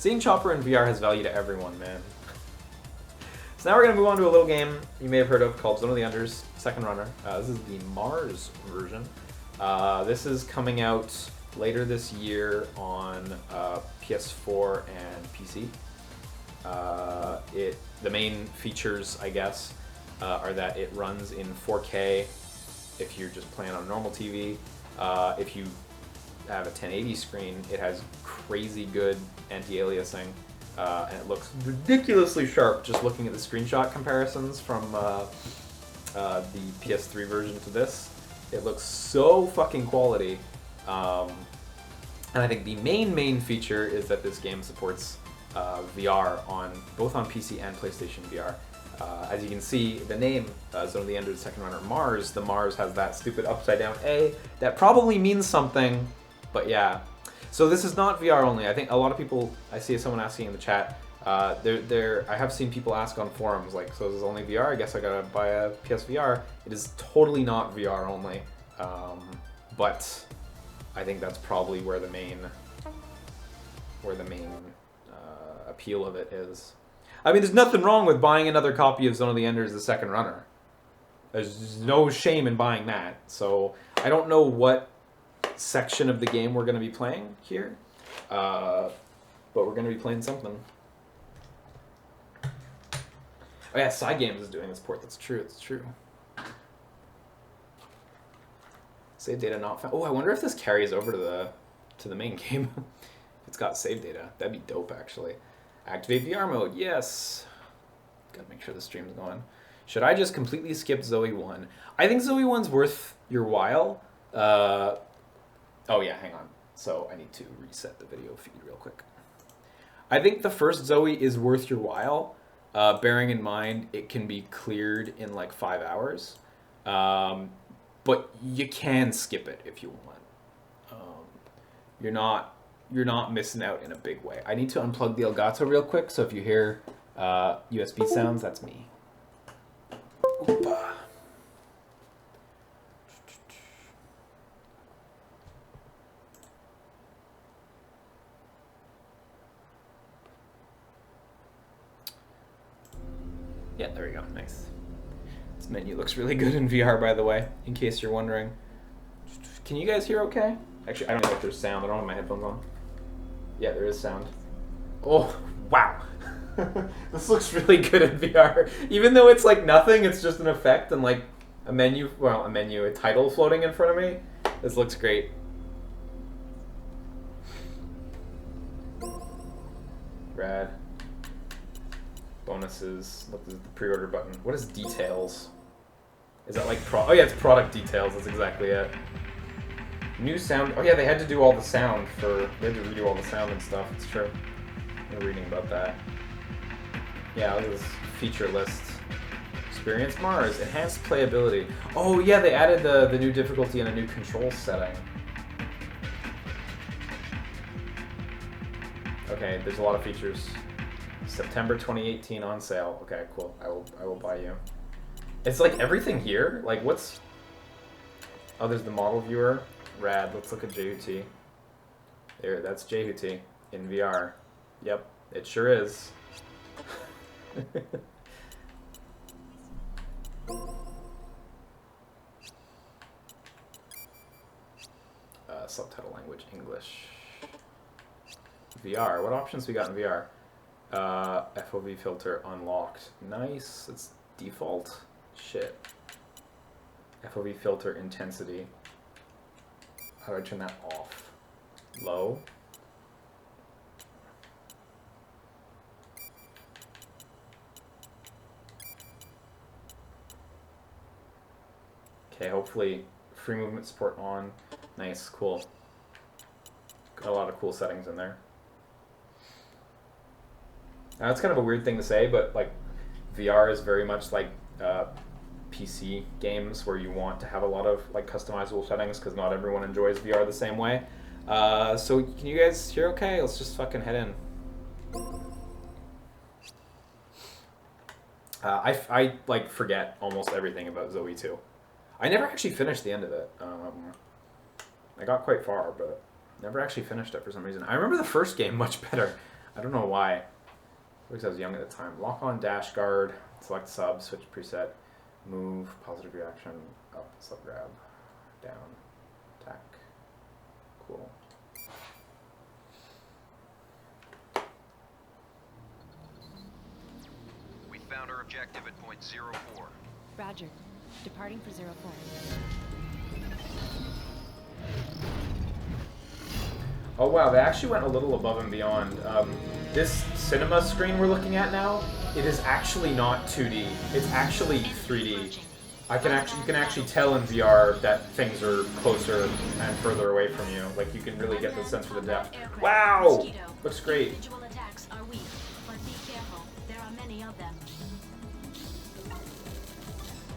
Seeing Chopper in VR has value to everyone, man. So now we're going to move on to a little game you may have heard of called Zone of the Enders Second Runner. This is the Mars version. This is coming out later this year on PS4 and PC. The main features, I guess, are that it runs in 4K if you're just playing on a normal TV. If you have a 1080 screen, it has crazy good anti-aliasing, and it looks ridiculously sharp just looking at the screenshot comparisons from the PS3 version to this. It looks so fucking quality. And I think the main feature is that this game supports VR both on PC and PlayStation VR. As you can see, the name Zone of the Enders Second Runner Mars, the Mars has that stupid upside down A that probably means something, but yeah. So this is not VR only. I think a lot of people, I see someone asking in the chat, I have seen people ask on forums, like, so is this only VR? I guess I gotta buy a PSVR. It is totally not VR only, but I think that's probably where the main appeal of it is. I mean, there's nothing wrong with buying another copy of Zone of the Enders, the Second Runner. There's no shame in buying that. So I don't know what section of the game we're going to be playing here, but we're going to be playing something. Oh yeah, Side Games is doing this port. That's true. It's true. Save data not found. Oh, I wonder if this carries over to the main game. If it's got save data, that'd be dope actually. Activate VR mode, yes. Gotta make sure the stream's going. Should I just completely skip Zoe 1? I think Zoe 1's worth your while. Oh yeah, hang on. So I need to reset the video feed real quick. I think the first Zoe is worth your while, bearing in mind it can be cleared in like 5 hours. But you can skip it if you want. You're not missing out in a big way. I need to unplug the Elgato real quick, so if you hear USB sounds, that's me. Oopa. Yeah, there we go. Nice. This menu looks really good in VR, by the way, in case you're wondering. Can you guys hear okay? Actually, I don't know if there's sound. I don't have my headphones on. Yeah, there is sound. Oh, wow. This looks really good in VR. Even though it's like nothing, it's just an effect and like a title floating in front of me. This looks great. Rad. Bonuses. Look, this is the pre-order button. What is details? Is that like oh yeah, it's product details. That's exactly it. New sound. Oh yeah, they had to do all the sound they had to redo all the sound and stuff. It's true. I'm reading about that. Yeah, look at this feature list. Experience Mars. Enhanced playability. Oh yeah, they added the new difficulty and a new control setting. Okay, there's a lot of features. September 2018 on sale. Okay, cool. I will buy you. It's like everything here. Like what's? Oh, there's the model viewer. Rad. Let's look at JUT. There, that's JUT in VR. Yep, it sure is. Subtitle language English. VR. What options we got in VR? FOV filter unlocked. Nice. It's default. Shit. FOV filter intensity. How do I turn that off? Low. Okay, hopefully free movement support on. Nice, cool. Got a lot of cool settings in there. Now, that's kind of a weird thing to say, but like VR is very much like PC games where you want to have a lot of like customizable settings because not everyone enjoys VR the same way. So can you guys hear okay? Let's just fucking head in. I like forget almost everything about Zoe 2. I never actually finished the end of it. I got quite far, but never actually finished it for some reason. I remember the first game much better. I don't know why. Because I was young at the time. Lock on dash guard, select sub, switch preset, move, positive reaction, up, sub grab, down, attack. Cool. We found our objective at point 04. Roger. Departing for 04. Oh wow, they actually went a little above and beyond. This cinema screen we're looking at now, it is actually not 2D. It's actually 3D. You can actually tell in VR that things are closer and further away from you. Like you can really get the sense of the depth. Wow, looks great. Individual attacks are weak, but be careful. There are many of them.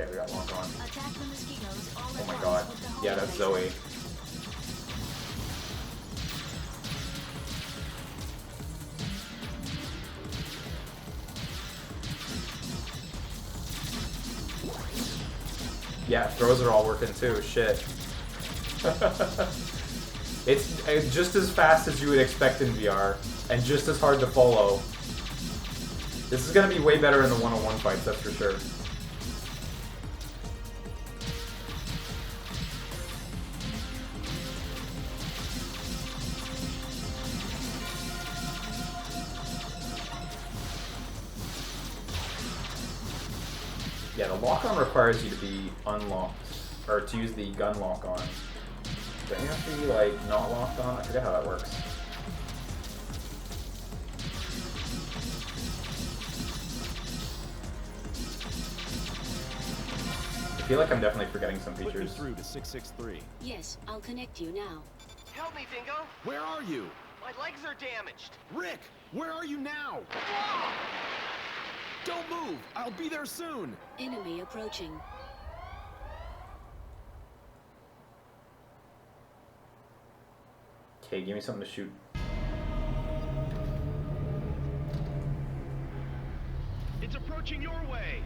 Okay, we got lock on. Attack the mosquitoes all Oh at my once god. with the Yeah, Holy that's Laser. Zoe. Yeah, throws are all working too. Shit. It's just as fast as you would expect in VR, and just as hard to follow. This is gonna be way better in the one-on-one fights, that's for sure. Yeah, the lock-on requires you to be unlocked, or to use the gun lock-on. Don't you have to be, like, not locked on? I forget how that works. I feel like I'm definitely forgetting some Put me features. through to 663. Yes, I'll connect you now. Help me, Bingo! Where are you? My legs are damaged! Rick, where are you now? Don't move! I'll be there soon! Enemy approaching. Okay, give me something to shoot. It's approaching your way!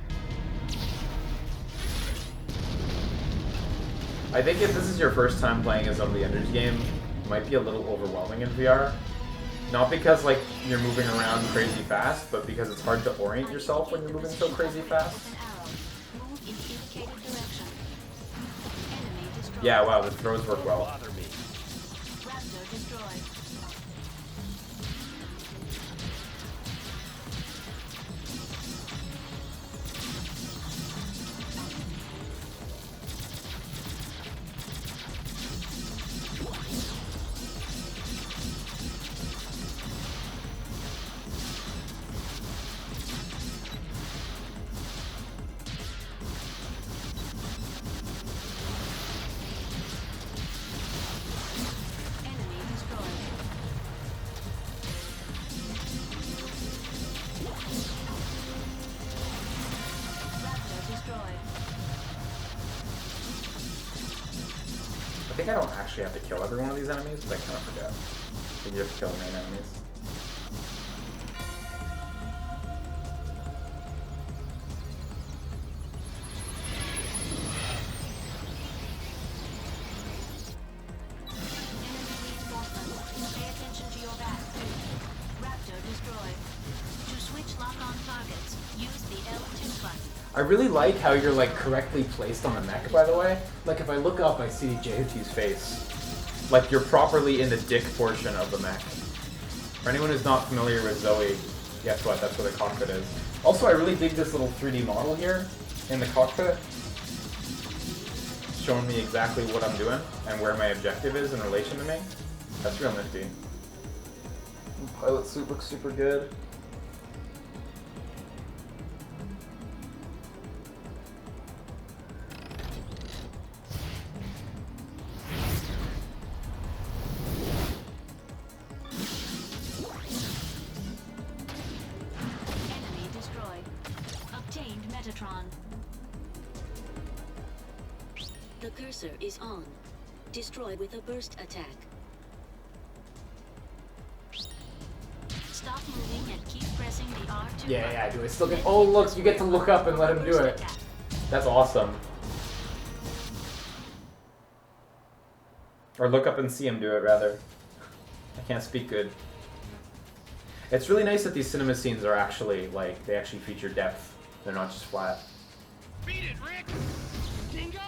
I think if this is your first time playing a Zone of the Enders game, it might be a little overwhelming in VR. Not because like you're moving around crazy fast, but because it's hard to orient yourself when you're moving so crazy fast. With an arrow. Move in indicated direction. Enemy destroyed. Yeah, wow, the throws work well. Bother me. Raptor destroyed. Enemy destroyed. Raptor destroyed. I think I don't actually have to kill every one of these enemies, but I kind of forget. I think you have to kill the main enemies. Enemy reinforcements. Pay attention to your back. Raptor destroyed. To switch lock-on targets, use the L2 button. I really like how you're like correctly placed on the mech, by the way. Like if I look up, I see JOT's face. Like you're properly in the dick portion of the mech. For anyone who's not familiar with Zoe, guess what? That's where the cockpit is. Also, I really dig this little 3D model here in the cockpit. Showing me exactly what I'm doing and where my objective is in relation to me. That's real nifty. Pilot suit looks super good. Enemy destroyed. Obtained Metatron. The cursor is on. Destroy with a burst attack. Stop moving and keep pressing the R2 Yeah, I button. do. It's still good. Oh, look, you get to look up and let him do Burst it. attack. That's awesome. Or look up and see him do it, rather. I can't speak good. It's really nice that these cinema scenes are actually, like, they actually feature depth. They're not just flat. Beat it, Rick! Dingo!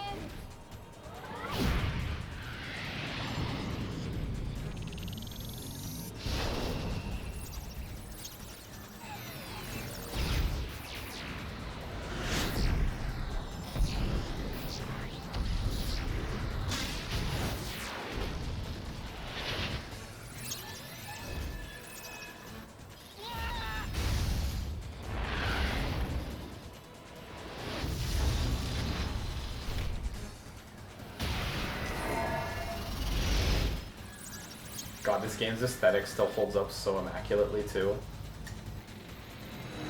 God, this game's aesthetic still holds up so immaculately, too.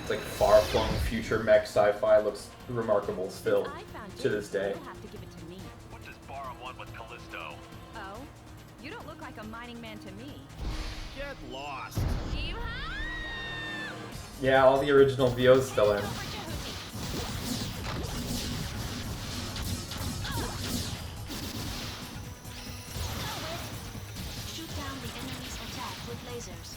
It's like far-flung future mech sci-fi looks remarkable still, I found to it, this day. You'll have to give it to me. What does Bara want with Callisto? Oh? You don't look like a mining man to me. Get lost. Yeah, all the original VO's still in. Shoot down the enemy's attack with lasers.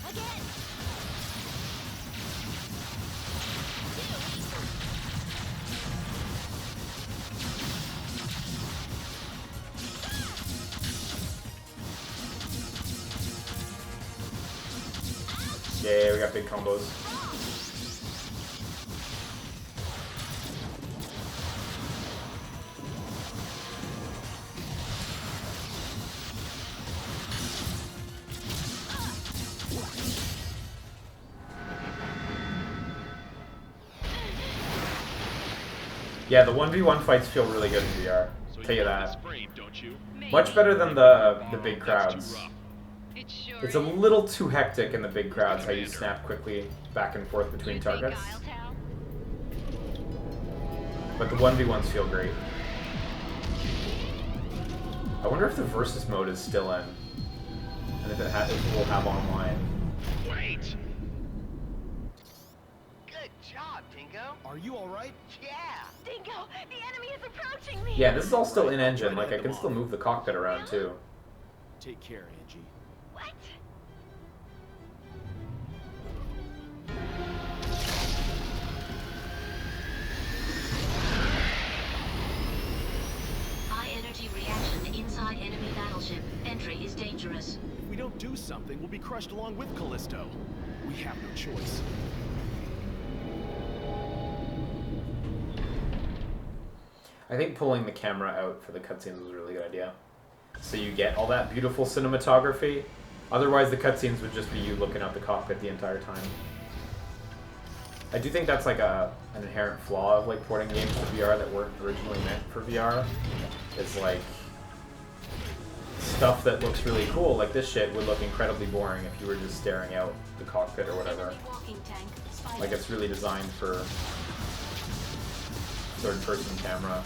Again! Yeah, we got big combos. Yeah, the 1v1 fights feel really good in VR. So Tell you love that. this frame, don't you? Much better than the big That's crowds. too rough. It sure It's a little too hectic in the big crowds, how you snap quickly back and forth between targets. But the 1v1s feel great. I wonder if the versus mode is still in. And if it will have online. Wait! Good job, Dingo. Are you alright? Yeah. Dingo, the enemy is approaching me. Yeah, this is all still in engine, like I can still move the cockpit around too. Take care, Angie. What? High energy reaction inside enemy battleship. Entry is dangerous. If we don't do something, we'll be crushed along with Callisto. We have no choice. I think pulling the camera out for the cutscenes was a really good idea. So you get all that beautiful cinematography. Otherwise the cutscenes would just be you looking out the cockpit the entire time. I do think that's like an inherent flaw of like porting games to VR that weren't originally meant for VR. It's like stuff that looks really cool, like this shit, would look incredibly boring if you were just staring out the cockpit or whatever. Enemy walking tank. Spotted. Like it's really designed for third-person camera.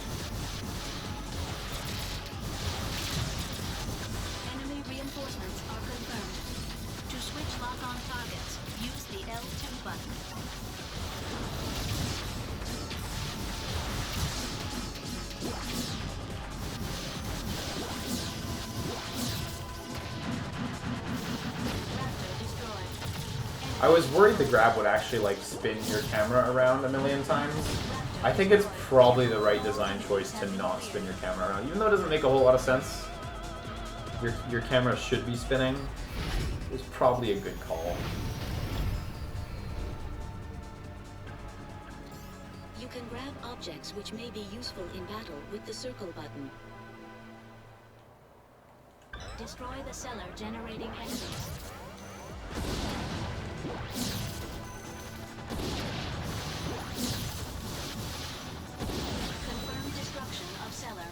Enemy reinforcements are confirmed. To switch lock-on targets, use the L2 button. Raptor destroyed. I was worried the grab would actually like spin your camera around a million times. I think it's probably the right design choice to not spin your camera around, even though it doesn't make a whole lot of sense. Your camera should be spinning. It's probably a good call. You can grab objects which may be useful in battle with the circle button. Destroy the cellar generating enemies. Confirm destruction of cellar.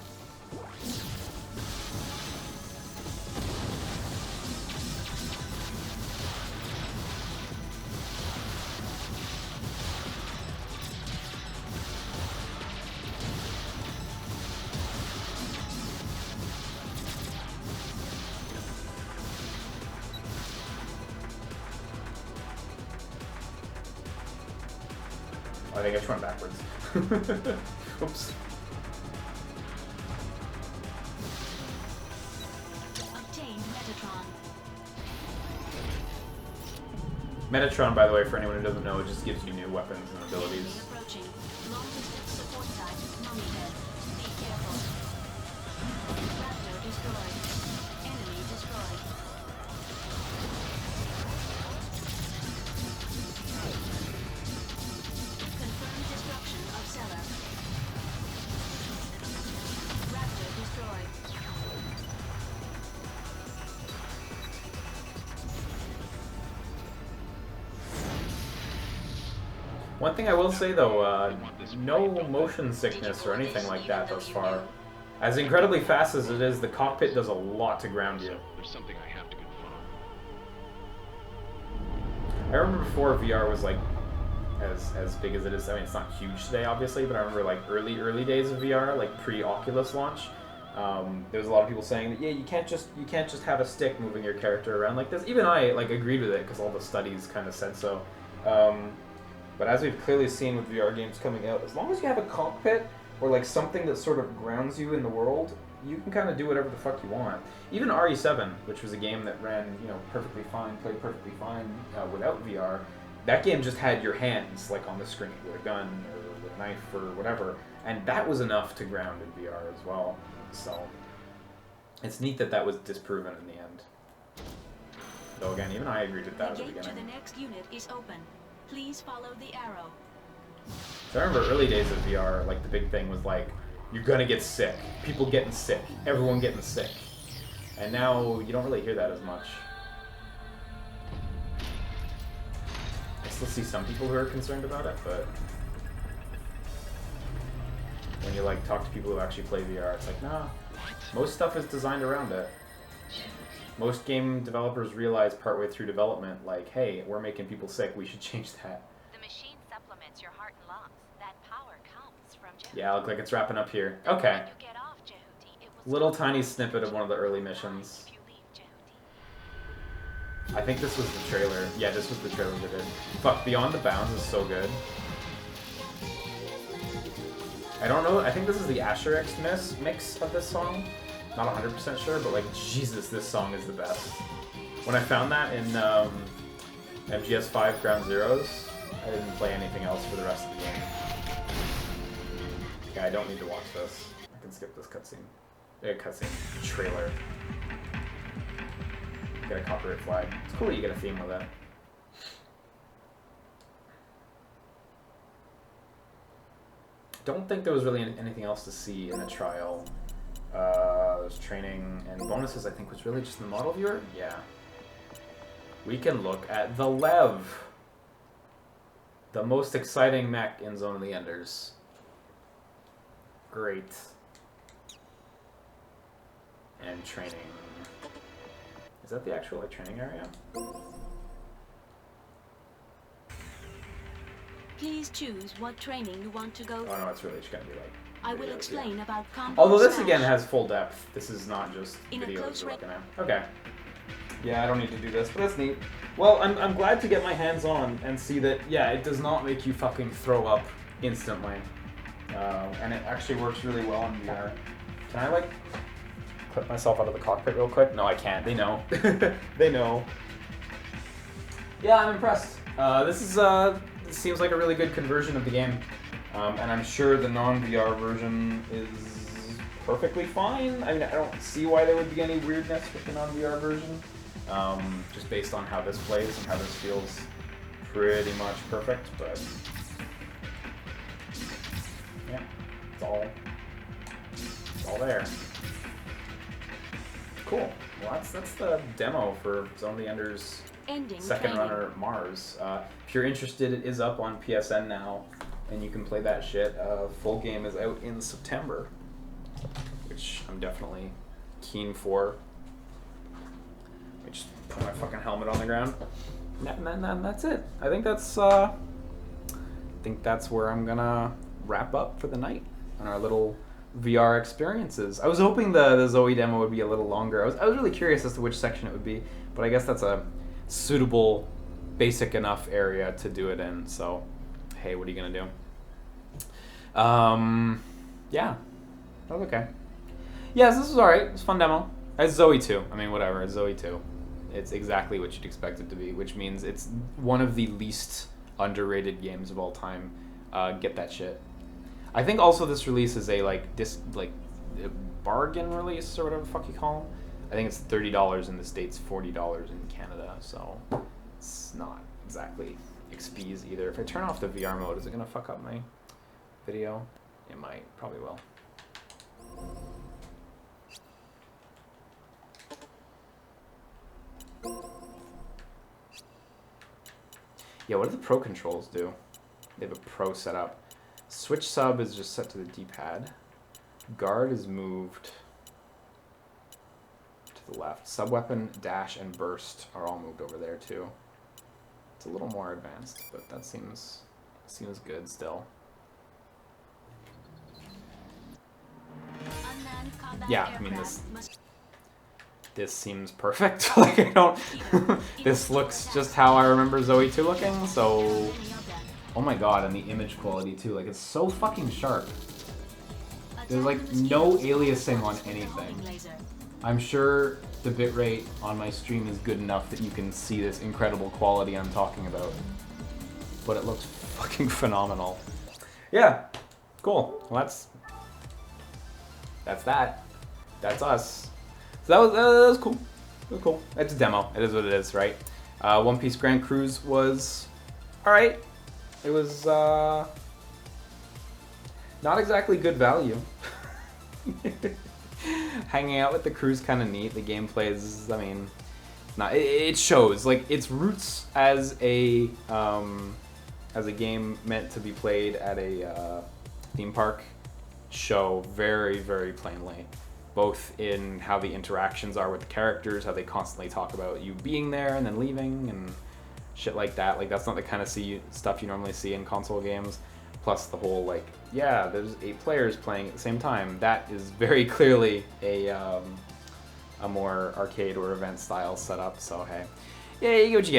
I think I just went backwards. Oops. Obtained Metatron. Metatron, by the way, for anyone who doesn't know, it just gives you new weapons and Enemy abilities. approaching. Long distance support site. Mummy head. Be careful. Raptor destroyed. Enemy destroyed. Confirmed destruction of cellar. Raptor destroyed. One thing I will say though, no motion sickness or anything like that thus far. As incredibly fast as it is, the cockpit does a lot to ground you. There's something I have to confirm. I remember before VR was like as big as it is. I mean, it's not huge today, obviously, but I remember like early days of VR, like pre-Oculus launch. There was a lot of people saying that you can't just have a stick moving your character around like this. Even I like agreed with it because all the studies kind of said so. But as we've clearly seen with VR games coming out, as long as you have a cockpit or like something that sort of grounds you in the world, you can kind of do whatever the fuck you want. Even RE7, which was a game that ran, perfectly fine, played perfectly fine without VR, that game just had your hands like on the screen with a gun or with a knife or whatever, and that was enough to ground in VR as well. So it's neat that was disproven in the end. Though again, even I agreed with that at The the gate to the beginning. next unit is open. Please follow the arrow. So I remember early days of VR, like the big thing was like, you're gonna get sick. People getting sick. Everyone getting sick. And now you don't really hear that as much. I still see some people who are concerned about it, but when you like talk to people who actually play VR, it's like, nah. Most stuff is designed around it. Most game developers realize partway through development, like, hey, we're making people sick, we should change that. The machine supplements your heart and lungs. That power comes from Jehuti. Yeah, look like it's wrapping up here. Okay. When you get off Jehuti, it will Little stop tiny the snippet of one of the early missions. if you leave Jehuti. I think this was the trailer. Yeah, this was the trailer they did. Fuck, Beyond the Bounds is so good. I don't know, I think this is the Asterisk mix of this song. Not 100% sure, but like, Jesus, this song is the best. When I found that in MGS5 Ground Zeroes, I didn't play anything else for the rest of the game. Okay, I don't need to watch this. I can skip this cutscene. Trailer. Get a copyright flag. It's cool that you get a theme with it. Don't think there was really anything else to see in the trial. There's training and bonuses, I think, was really just in the model viewer? Yeah. We can look at the Lev. The most exciting mech in Zone of the Enders. Great. And training. Is that the actual training area? Please choose what training you want to go Oh through. no, it's really just gonna be like I will videos, explain yeah. about combat. Although this smash. again has full depth. This is not just In a videos close we're ra- looking at. Okay. Yeah, I don't need to do this, but that's neat. Well, I'm glad to get my hands on and see that, yeah, it does not make you fucking throw up instantly. And it actually works really well in VR. Can I, like, clip myself out of the cockpit real quick? No, I can't. They know. They know. Yeah, I'm impressed. This seems like a really good conversion of the game. And I'm sure the non-VR version is perfectly fine. I mean, I don't see why there would be any weirdness with the non-VR version. Just based on how this plays and how this feels pretty much perfect, but yeah, it's all there. Cool. Well, that's the demo for Zone of the Enders Ending Second training. Runner Mars. If you're interested, it is up on PSN now, and you can play that shit. Full game is out in September, which I'm definitely keen for. Let me just put my fucking helmet on the ground. And that's it. I think that's where I'm gonna wrap up for the night on our little VR experiences. I was hoping the Zoe demo would be a little longer. I was really curious as to which section it would be, but I guess that's a suitable, basic enough area to do it in. So, hey, what are you gonna do? Yeah, that was okay. Yes, this was alright. It was a fun demo. It's Zoe 2. I mean, whatever. It's Zoe 2. It's exactly what you'd expect it to be, which means it's one of the least underrated games of all time. Get that shit. I think also this release is a a bargain release or whatever the fuck you call them. I think it's $30 in the States, $40 in Canada, so it's not exactly XP's either. If I turn off the VR mode, is it gonna fuck up my video? It might, probably will. Yeah, what do the Pro controls do? They have a Pro setup. Switch sub is just set to the D-pad. Guard is moved to the left. Sub-weapon, dash, and burst are all moved over there too. It's a little more advanced, but that seems good still. Yeah, I mean this seems perfect. Like I don't this looks just how I remember Zoe 2 looking, so oh my god, and the image quality too, like it's so fucking sharp. There's like no aliasing on anything. I'm sure the bitrate on my stream is good enough that you can see this incredible quality I'm talking about. But it looks fucking phenomenal. Yeah, cool. Well, that's that. That's us. So that was cool. It was cool. It's a demo. It is what it is, right? One Piece Grand Cruise was alright. It was not exactly good value. Hanging out with the crew's kind of neat. The gameplay is, I mean, not. It shows like its roots as a game meant to be played at a theme park show very, very plainly. Both in how the interactions are with the characters, how they constantly talk about you being there and then leaving and shit like that. Like that's not the kind of stuff you normally see in console games. Plus the whole like, yeah, there's 8 players playing at the same time. That is very clearly a more arcade or event style setup. So hey, yeah, you get what you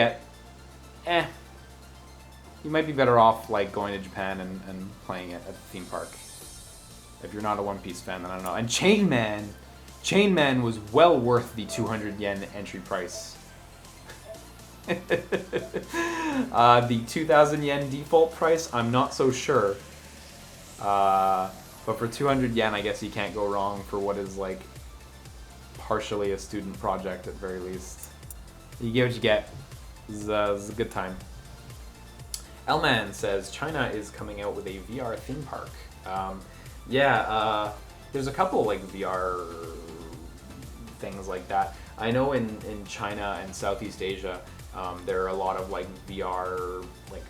get. You might be better off like going to Japan and playing it at the theme park. If you're not a One Piece fan, then I don't know. And Chain Man was well worth the 200 yen entry price. The 2,000 yen default price, I'm not so sure. But for 200 yen, I guess you can't go wrong for what is like partially a student project at very least. You get what you get. This is a good time. Elman says China is coming out with a VR theme park. Yeah, there's a couple like VR things like that. I know in China and Southeast Asia, there are a lot of like VR, like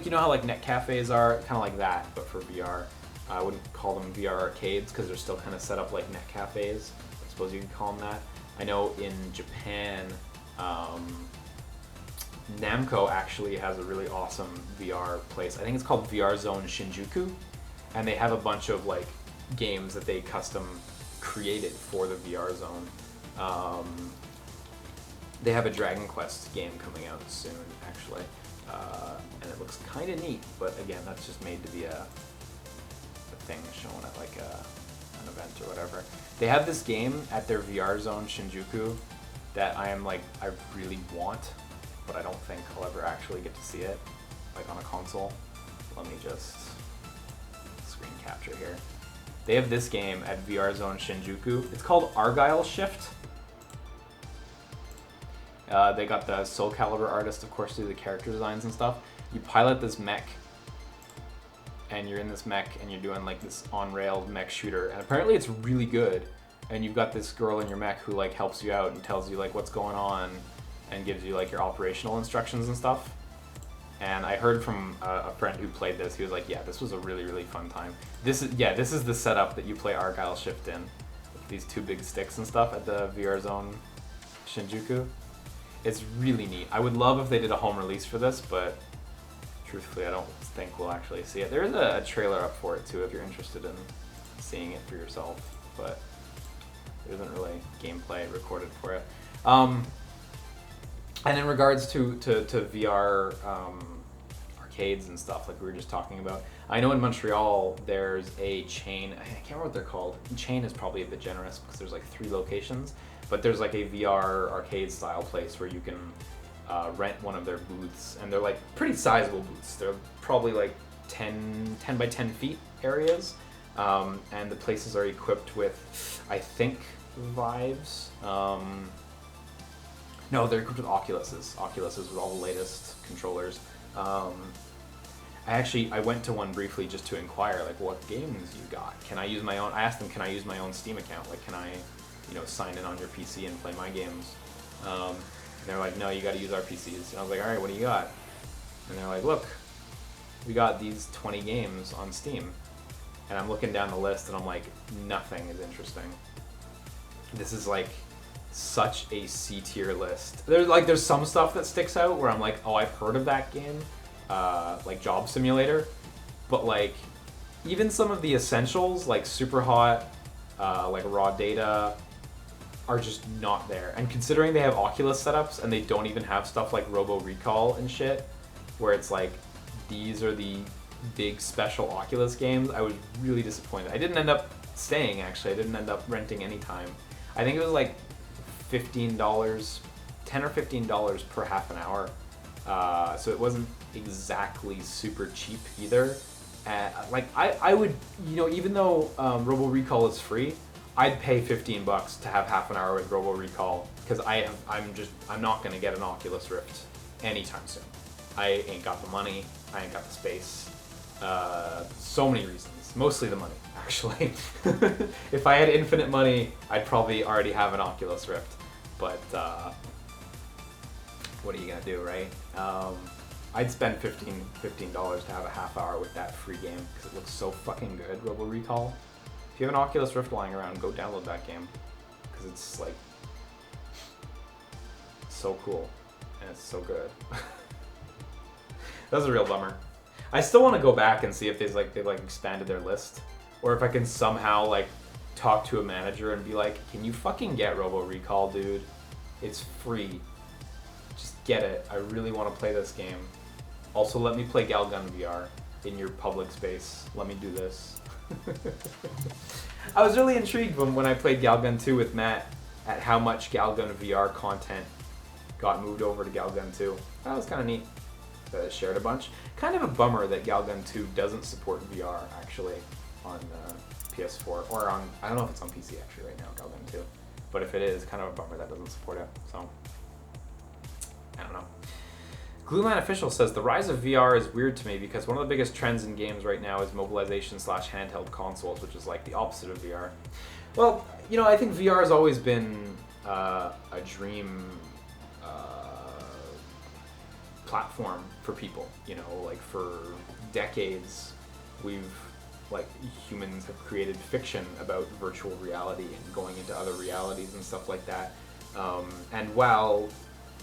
you know how like net cafes are, kind of like that, but for VR. I wouldn't call them VR arcades because they're still kind of set up like net cafes. I suppose you can call them that. I know in Japan, Namco actually has a really awesome VR place. I think it's called VR Zone Shinjuku. And they have a bunch of like games that they custom created for the VR zone. They have a Dragon Quest game coming out soon, actually, and it looks kind of neat. But again, that's just made to be a thing shown at like an event or whatever. They have this game at their VR zone Shinjuku that I really want, but I don't think I'll ever actually get to see it, like on a console. Let me just screen capture here. They have this game at VR Zone Shinjuku. It's called Argyle Shift. They got the Soul Calibur artist, of course, do the character designs and stuff. You pilot this mech, and you're in this mech, and you're doing like this on-rail mech shooter, and apparently it's really good. And you've got this girl in your mech who like helps you out and tells you like what's going on, and gives you like your operational instructions and stuff. And I heard from a friend who played this. He was like, "Yeah, this was a really, really fun time. This is the setup that you play Argyle Shift in, with these 2 big sticks and stuff at the VR Zone Shinjuku. It's really neat. I would love if they did a home release for this, but truthfully, I don't think we'll actually see it. There is a trailer up for it too, if you're interested in seeing it for yourself, but there isn't really gameplay recorded for it. And in regards to VR arcades and stuff like we were just talking about. I know in Montreal there's a chain, I can't remember what they're called. Chain is probably a bit generous because there's like 3 locations, but there's like a VR arcade style place where you can rent one of their booths, and they're like pretty sizable booths. They're probably like 10 by 10 feet areas, and the places are equipped with, I think, Vives. No, they're equipped with Oculuses with all the latest controllers. I went to one briefly just to inquire, like, what games you got. Can I use my own? I asked them, can I use my own Steam account? Like, can I, sign in on your PC and play my games? And they're like, no, you got to use our PCs. And I was like, all right, what do you got? And they're like, look, we got these 20 games on Steam. And I'm looking down the list, and I'm like, nothing is interesting. This is like such a C tier list. There's some stuff that sticks out where I'm like, oh, I've heard of that game, like Job Simulator, but like even some of the essentials like Super Hot, like Raw Data, are just not there. And considering they have Oculus setups and they don't even have stuff like Robo Recall and shit, where it's like these are the big special Oculus games, I was really disappointed. I didn't end up staying, actually. I didn't end up renting any time. I think it was like $15, $10 or $15 per half an hour. So it wasn't exactly super cheap either. Like I would, even though Robo Recall is free, I'd pay $15 to have half an hour with Robo Recall, because I'm not gonna get an Oculus Rift anytime soon. I ain't got the money. I ain't got the space. So many reasons. Mostly the money, actually. If I had infinite money, I'd probably already have an Oculus Rift. But what are you gonna do, right? I'd spend $15 to have a half hour with that free game because it looks so fucking good, Robo Recall. If you have an Oculus Rift lying around, go download that game because it's like so cool and it's so good. That was a real bummer. I still want to go back and see if they've expanded their list, or if I can somehow like talk to a manager and be like, can you fucking get Robo Recall, dude? It's free. Just get it. I really want to play this game. Also, let me play Galgun VR in your public space. Let me do this. I was really intrigued when I played Galgun 2 with Matt at how much Galgun VR content got moved over to Galgun 2. That was kind of neat. That it shared a bunch. Kind of a bummer that Galgun 2 doesn't support VR actually on PS4 or on, I don't know if it's on PC actually right now, Galgun 2. But if it is, kind of a bummer that doesn't support it. So I don't know. Glueman Official says the rise of VR is weird to me because one of the biggest trends in games right now is mobilization / handheld consoles, which is like the opposite of VR. Well, I think VR has always been a dream platform for people. Like for decades, humans have created fiction about virtual reality and going into other realities and stuff like that. And while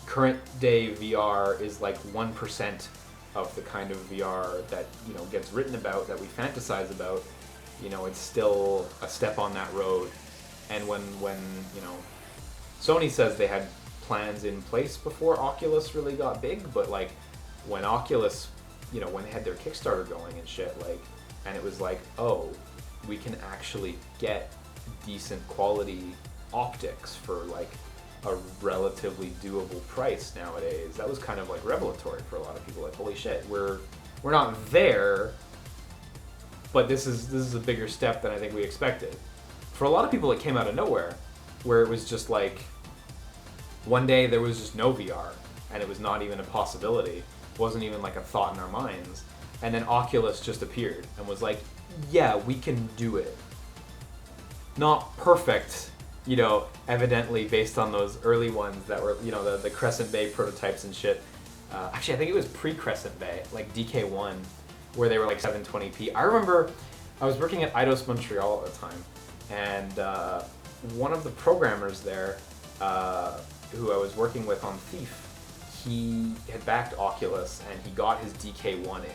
current day VR is like 1% of the kind of VR that gets written about, that we fantasize about, it's still a step on that road. And when Sony says they had plans in place before Oculus really got big, but like when Oculus, when they had their Kickstarter going and shit, like, and it was like, oh, we can actually get decent quality optics for like a relatively doable price nowadays. That was kind of like revelatory for a lot of people. Like, holy shit, we're not there, but this is a bigger step than I think we expected. For a lot of people, it came out of nowhere, where it was just like one day there was just no VR, and it was not even a possibility. It wasn't even like a thought in our minds. And then Oculus just appeared and was like, yeah, we can do it. Not perfect, evidently based on those early ones that were, the Crescent Bay prototypes and shit. Actually, I think it was pre-Crescent Bay, like DK1, where they were like 720p. I remember I was working at Eidos Montreal at the time, and one of the programmers there, who I was working with on Thief, he had backed Oculus and he got his DK1 in,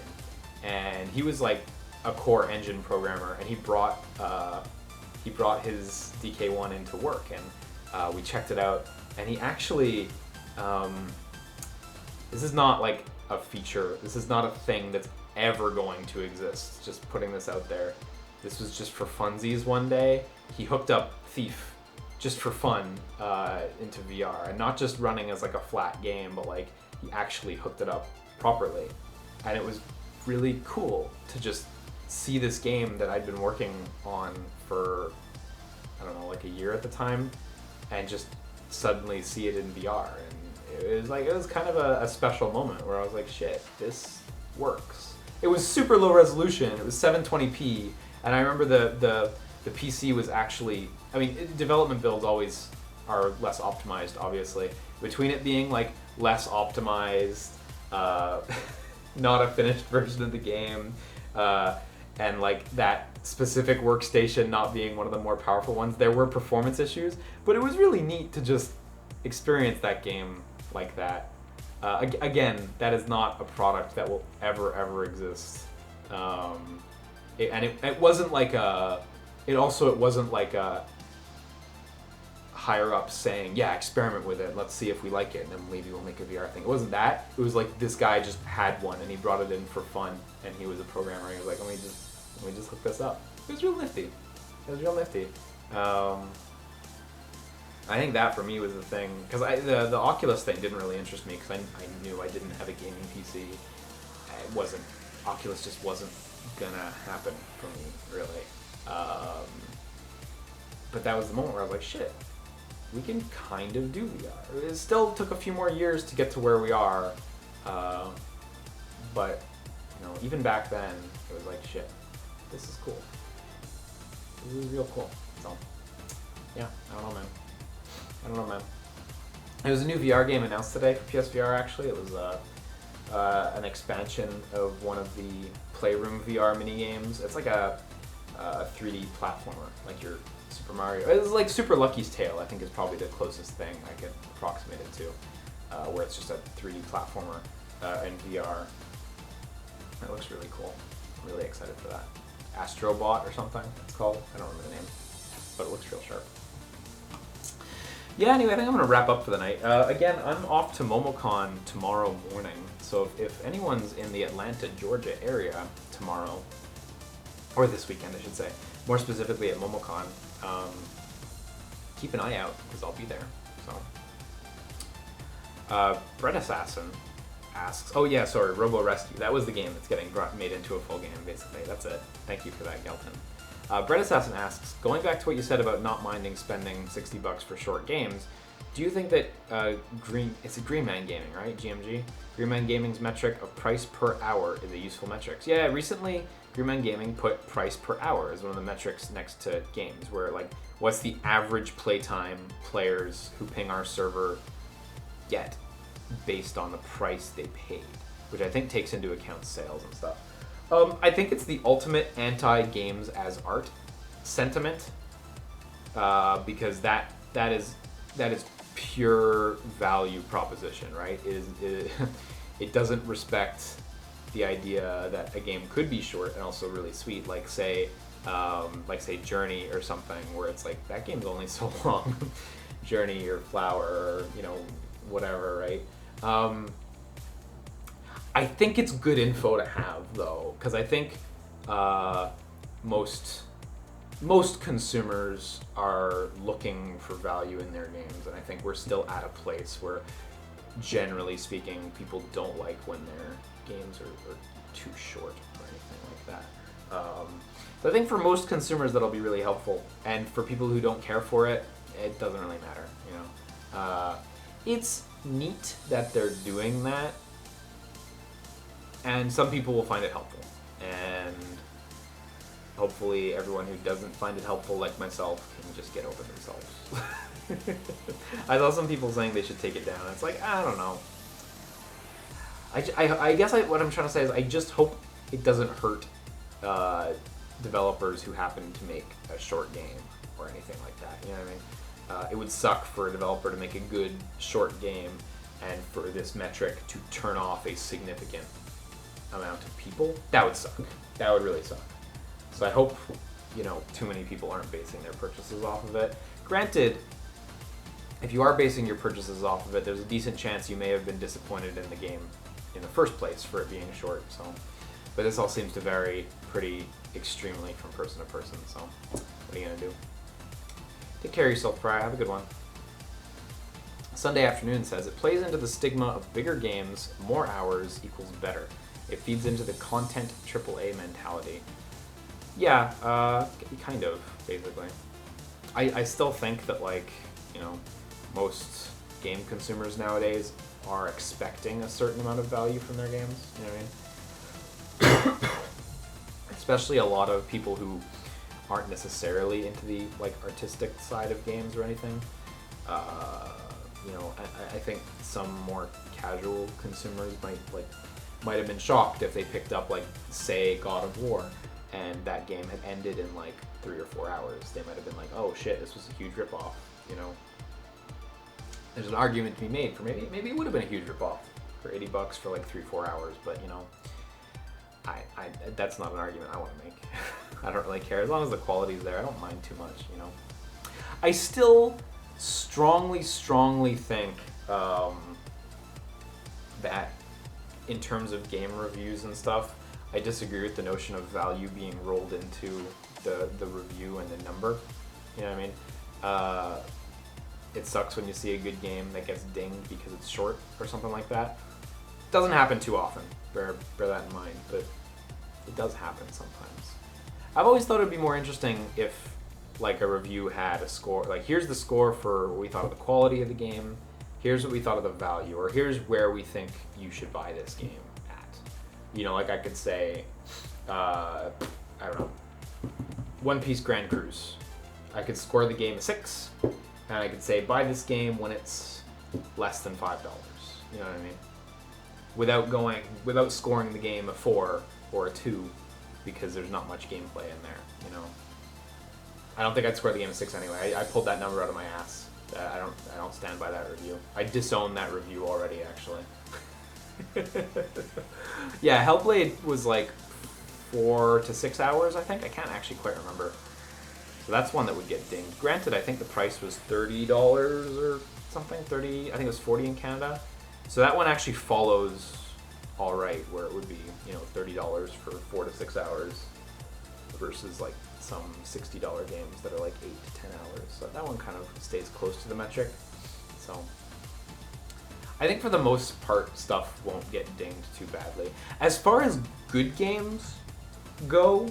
and he was like a core engine programmer, and he brought his DK1 into work, and we checked it out, and he actually, this is not like a feature. This is not a thing that's ever going to exist. Just putting this out there. This was just for funsies one day. He hooked up Thief just for fun into VR, and not just running as like a flat game, but like he actually hooked it up properly. And it was really cool to just see this game that I'd been working on for, I don't know, like a year at the time, and just suddenly see it in VR. And it was kind of a special moment where I was like, shit, this works. It was super low resolution. It was 720p, and I remember the PC was actually, I mean, development builds always are less optimized, obviously. Between it being like less optimized, not a finished version of the game, and like that specific workstation not being one of the more powerful ones, there were performance issues, but it was really neat to just experience that game like that. Again, that is not a product that will ever exist. It wasn't like it wasn't like a higher up saying, yeah, experiment with it, let's see if we like it, and then maybe we'll make a VR thing. It wasn't that. It was like this guy just had one and he brought it in for fun, and he was a programmer, and he was like, let me just hook this up. It was real nifty. I think that for me was the thing, because the Oculus thing didn't really interest me, because I knew I didn't have a gaming PC. Oculus just wasn't gonna happen for me, really. But that was the moment where I was like, shit, we can kind of do VR. It still took a few more years to get to where we are, but you know, even back then, it was like, shit, this is cool. This is real cool. So, yeah, I don't know, man. There was a new VR game announced today for PSVR, actually. It was an expansion of one of the Playroom VR mini games. It's like a 3D platformer, like your Super Mario. It's like Super Lucky's Tale, I think, is probably the closest thing I could approximate it to, where it's just a 3D platformer in VR. It looks really cool. I'm really excited for that. Astrobot or something it's called. I don't remember the name, but it looks real sharp. Yeah, anyway, I think I'm going to wrap up for the night. Again, I'm off to MomoCon tomorrow morning, so if anyone's in the Atlanta, Georgia area tomorrow, or this weekend, I should say, more specifically at MomoCon, keep an eye out, because I'll be there. So, Bread Assassin asks, oh yeah, sorry, Robo Rescue. That was the game that's getting made into a full game, basically. That's it. Thank you for that, Gelton. Bread Assassin asks, going back to what you said about not minding spending $60 for short games, do you think that it's a Green Man Gaming, right? GMG? Green Man Gaming's metric of price per hour is a useful metric. Yeah, recently Green Man Gaming put price per hour as one of the metrics next to games, where like, what's the average playtime players who ping our server get based on the price they paid, which I think takes into account sales and stuff. I think it's the ultimate anti-games as art sentiment, because that is pure value proposition, right? It doesn't respect the idea that a game could be short and also really sweet, like say Journey or something, where it's like that game's only so long. Journey or Flower, or whatever, right? I think it's good info to have, though, because I think most consumers are looking for value in their games, and I think we're still at a place where, generally speaking, people don't like when their games are too short or anything like that. So I think for most consumers that'll be really helpful, and for people who don't care for it, it doesn't really matter. It's neat that they're doing that, and some people will find it helpful, and hopefully everyone who doesn't find it helpful, like myself, can just get over themselves. I saw some people saying they should take it down. It's like, I don't know. I guess what I'm trying to say is I just hope it doesn't hurt developers who happen to make a short game or anything like that. You know what I mean? It would suck for a developer to make a good short game and for this metric to turn off a significant amount of people. That would suck. That would really suck. So I hope, too many people aren't basing their purchases off of it. Granted, if you are basing your purchases off of it, there's a decent chance you may have been disappointed in the game in the first place for it being short. So, but this all seems to vary pretty extremely from person to person. So, what are you gonna do? Take care of yourself, Pry. Have a good one. Sunday Afternoon says it plays into the stigma of bigger games, more hours equals better. It feeds into the content AAA mentality. Yeah, kind of, basically. I still think that, like, you know, most game consumers nowadays are expecting a certain amount of value from their games. You know what I mean? Especially a lot of people who aren't necessarily into the, like, artistic side of games or anything. You know, I think some more casual consumers might have been shocked if they picked up, like, say, God of War, and that game had ended in like 3 or 4 hours. They might have been like, oh shit, this was a huge ripoff, you know. There's an argument to be made for maybe it would have been a huge ripoff for $80 for like 3-4 hours, but you know, I that's not an argument I want to make. I don't really care. As long as the quality's there, I don't mind too much, you know. I still strongly think that in terms of game reviews and stuff, I disagree with the notion of value being rolled into the review and the number. You know what I mean? It sucks when you see a good game that gets dinged because it's short or something like that. Doesn't happen too often, bear that in mind, but it does happen sometimes. I've always thought it'd be more interesting if like a review had a score, like here's the score for what we thought of the quality of the game, here's what we thought of the value, or here's where we think you should buy this game at. You know, like I could say, I don't know, One Piece Grand Cruise. I could score the game a 6, and I could say buy this game when it's less than $5. You know what I mean? Without scoring the game a 4 or a 2, because there's not much gameplay in there. You know, I don't think I'd score the game a 6 anyway. I pulled that number out of my ass. I don't stand by that review. I disown that review already, actually. Yeah, Hellblade was like 4 to 6 hours, I think. I can't actually quite remember. So that's one that would get dinged. Granted, I think the price was $30 or something. 30, I think it was 40 in Canada. So that one actually follows all right, where it would be, you know, $30 for 4 to 6 hours versus like some $60 games that are like 8 to 10 hours. So that one kind of stays close to the metric. So I think for the most part, stuff won't get dinged too badly. As far as good games go,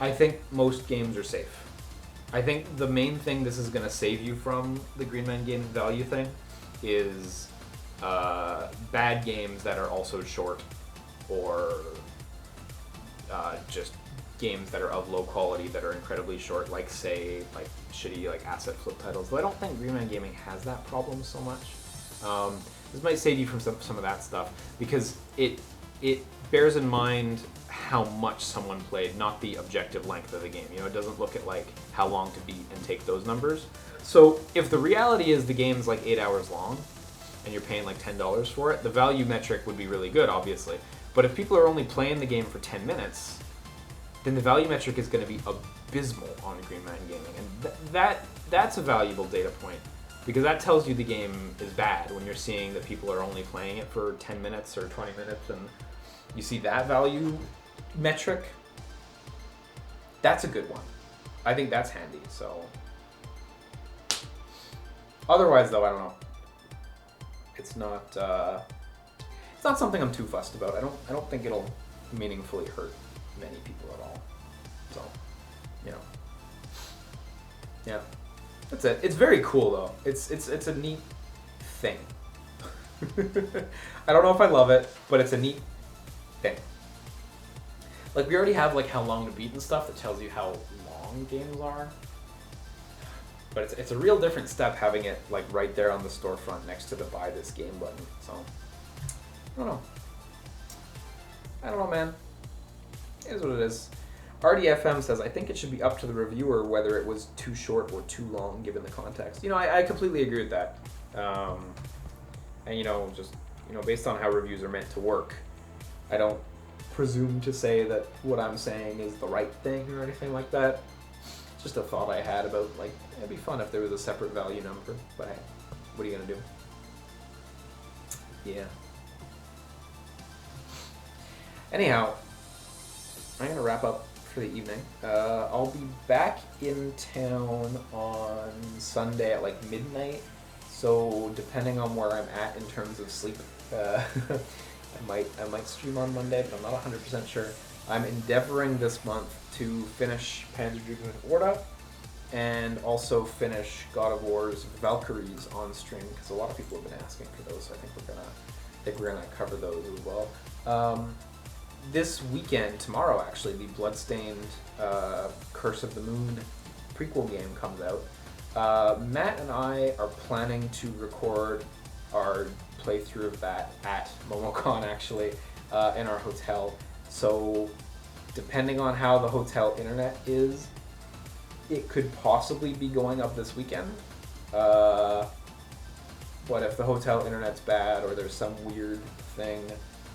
I think most games are safe. I think the main thing this is going to save you from the Green Man Games value thing is bad games that are also short, or just games that are of low quality that are incredibly short, like say like shitty like asset flip titles. Though I don't think Green Man Gaming has that problem so much. This might save you from some of that stuff because it bears in mind how much someone played, not the objective length of the game. You know, it doesn't look at like how long to beat and take those numbers. So if the reality is the game's like 8 hours long and you're paying like $10 for it, the value metric would be really good, obviously. But if people are only playing the game for 10 minutes, then the value metric is going to be abysmal on Green Man Gaming. And that's a valuable data point, because that tells you the game is bad when you're seeing that people are only playing it for 10 minutes or 20 minutes, and you see that value metric. That's a good one. I think that's handy. So otherwise, though, I don't know. It's not something I'm too fussed about. I don't think it'll meaningfully hurt many people at all. So, you know, yeah, that's it. It's very cool though. It's a neat thing. I don't know if I love it, but it's a neat thing. Like, we already have like how long to beat and stuff that tells you how long games are. But it's a real different step having it like right there on the storefront next to the buy this game button. So I don't know, man. It is what it is. RDFM says, I think it should be up to the reviewer whether it was too short or too long given the context. You know, I completely agree with that. And you know, just, you know, based on how reviews are meant to work, I don't presume to say that what I'm saying is the right thing or anything like that. It's just a thought I had about, like, it'd be fun if there was a separate value number, but hey, what are you gonna do? Yeah. Anyhow, I'm gonna wrap up for the evening. I'll be back in town on Sunday at like midnight. So depending on where I'm at in terms of sleep, I might stream on Monday, but I'm not 100% sure. I'm endeavoring this month to finish Panzer Dragoon Orta and also finish God of War's Valkyries on stream because a lot of people have been asking for those. So I think we're gonna cover those as well. This weekend, tomorrow actually, the Bloodstained Curse of the Moon prequel game comes out. Matt and I are planning to record our playthrough of that at MomoCon actually in our hotel. So depending on how the hotel internet is, it could possibly be going up this weekend. But if the hotel internet's bad or there's some weird thing,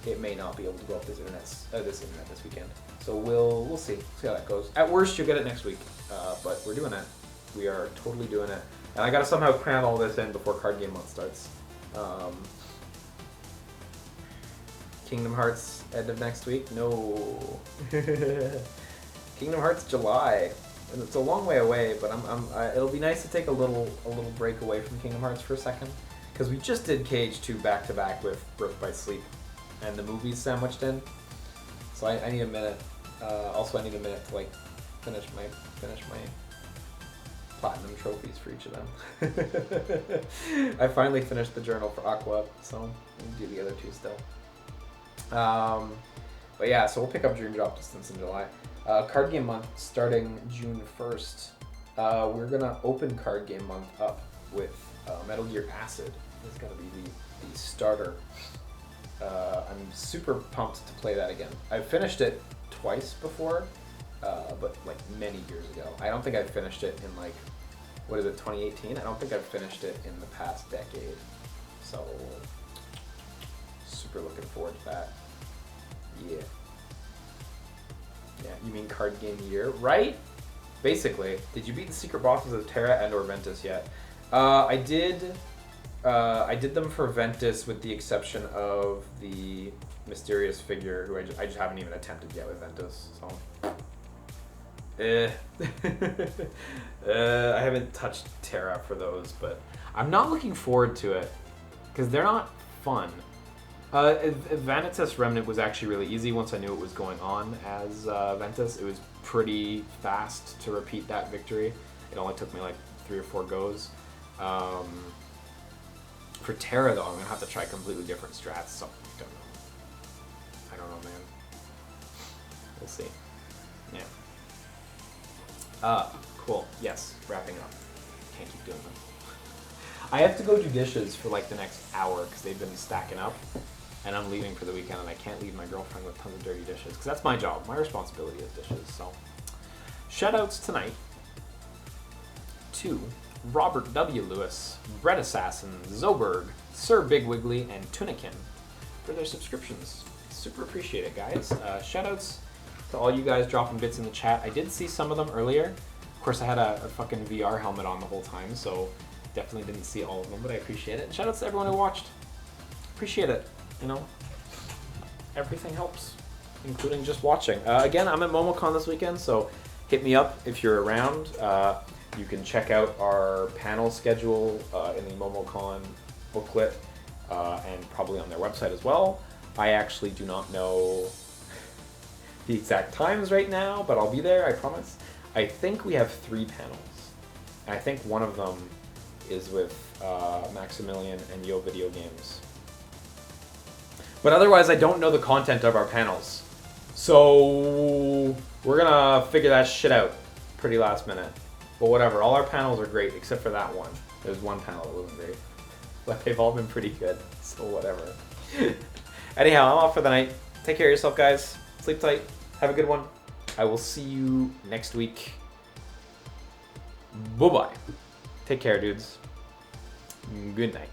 it may not be able to go up this internet this weekend. So we'll see how that goes. At worst, you'll get it next week. But we're doing it. We are totally doing it. And I gotta somehow cram all this in before card game month starts. Kingdom Hearts end of next week? No. Kingdom Hearts July. And it's a long way away, but it'll be nice to take a little break away from Kingdom Hearts for a second, because we just did Cage 2 back to back with Birth by Sleep, and the movies sandwiched in. So I need a minute. Also, I need a minute to like finish my platinum trophies for each of them. I finally finished the journal for Aqua, so I'm gonna do the other two still. But yeah, so we'll pick up Dream Drop Distance in July. Card Game Month starting June 1st. We're gonna open Card Game Month up with Metal Gear Acid. It's gonna be the starter. I'm super pumped to play that again. I've finished it twice before, but like many years ago. I don't think I've finished it in like, 2018? I don't think I've finished it in the past decade. So, super looking forward to that. Yeah. Yeah, you mean card game year, right? Basically, did you beat the secret bosses of Terra and or Ventus yet? I did them for Ventus with the exception of the mysterious figure who I just haven't even attempted yet with Ventus, so. I haven't touched Terra for those, but I'm not looking forward to it because they're not fun. Vanitas Remnant was actually really easy once I knew what was going on as Ventus. It was pretty fast to repeat that victory. It only took me like 3 or 4 goes. For Terra though, I'm gonna have to try completely different strats, so I don't know, man. We'll see. Yeah. Cool. Yes, wrapping up. Can't keep doing them. I have to go do dishes for like the next hour because they've been stacking up. And I'm leaving for the weekend, and I can't leave my girlfriend with tons of dirty dishes, because that's my job. My responsibility is dishes, so. Shoutouts tonight to Robert W. Lewis, Bread Assassin, Zoberg, Sir Big Wiggly, and Tunikin for their subscriptions. Super appreciate it, guys. Shoutouts to all you guys dropping bits in the chat. I did see some of them earlier. Of course, I had a fucking VR helmet on the whole time, so definitely didn't see all of them, but I appreciate it. And shoutouts to everyone who watched. Appreciate it. You know, everything helps, including just watching. Again, I'm at MomoCon this weekend, so hit me up if you're around. You can check out our panel schedule in the MomoCon booklet and probably on their website as well. I actually do not know the exact times right now, but I'll be there, I promise. I think we have 3 panels. And I think one of them is with Maximilian and Yo Video Games. But otherwise, I don't know the content of our panels. So we're gonna figure that shit out pretty last minute. But whatever, all our panels are great except for that one. There's one panel that wasn't great. But they've all been pretty good, so whatever. Anyhow, I'm off for the night. Take care of yourself, guys. Sleep tight. Have a good one. I will see you next week. Bye-bye. Take care, dudes. Good night.